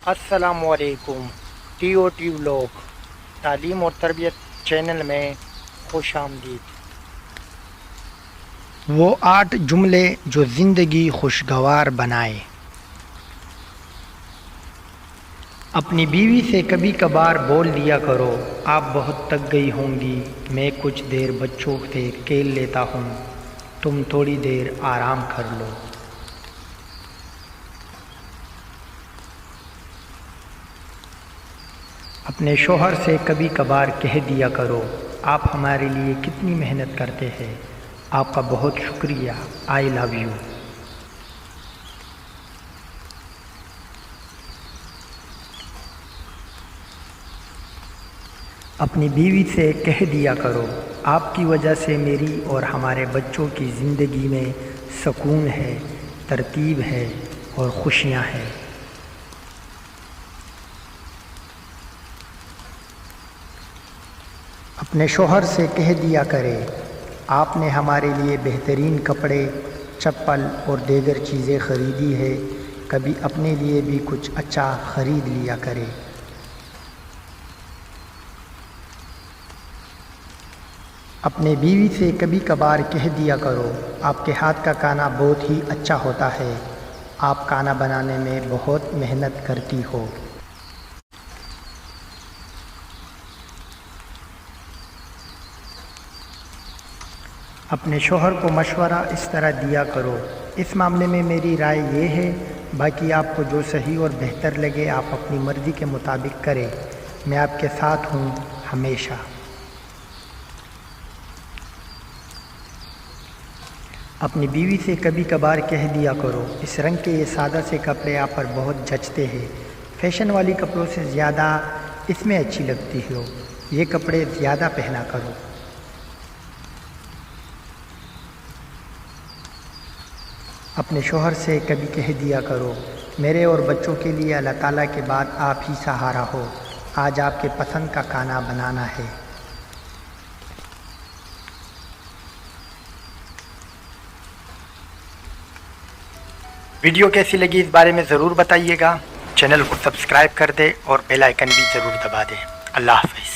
السلام علیکم۔ T O T vlog تعلیم اور تربیت چینل میں خوش آمدید۔ وہ 8 جملے جو زندگی خوشگوار بنائے۔ اپنی بیوی سے کبھی کبھار بول دیا کرو، آپ بہت تک گئی ہوں گی، میں کچھ دیر بچوں سے کھیل لیتا ہوں، تم تھوڑی دیر آرام کر لو۔ اپنے شوہر سے کبھی کبھار کہہ دیا کرو، آپ ہمارے لیے کتنی محنت کرتے ہیں، آپ کا بہت شکریہ، آئی لو یو۔ اپنی بیوی سے کہہ دیا کرو، آپ کی وجہ سے میری اور ہمارے بچوں کی زندگی میں سکون ہے، ترتیب ہے اور خوشیاں ہیں۔ اپنے شوہر سے کہہ دیا کرے، آپ نے ہمارے لیے بہترین کپڑے، چپل اور دیگر چیزیں خریدی ہے، کبھی اپنے لیے بھی کچھ اچھا خرید لیا کرے۔ اپنے بیوی سے کبھی کبھار کہہ دیا کرو، آپ کے ہاتھ کا کھانا بہت ہی اچھا ہوتا ہے، آپ کھانا بنانے میں بہت محنت کرتی ہو۔ اپنے شوہر کو مشورہ اس طرح دیا کرو، اس معاملے میں میری رائے یہ ہے، باقی آپ کو جو صحیح اور بہتر لگے آپ اپنی مرضی کے مطابق کریں، میں آپ کے ساتھ ہوں ہمیشہ۔ اپنی بیوی سے کبھی کبھار کہہ دیا کرو، اس رنگ کے یہ سادہ سے کپڑے آپ پر بہت جچتے ہیں، فیشن والی کپڑوں سے زیادہ اس میں اچھی لگتی ہو، یہ کپڑے زیادہ پہنا کرو۔ اپنے شوہر سے کبھی کہہ دیا کرو، میرے اور بچوں کے لیے اللہ تعالیٰ کے بعد آپ ہی سہارا ہو، آج آپ کے پسند کا کھانا بنانا ہے۔ ویڈیو کیسی لگی اس بارے میں ضرور بتائیے گا، چینل کو سبسکرائب کر دیں اور بیل آئیکن بھی ضرور دبا دیں۔ اللہ حافظ۔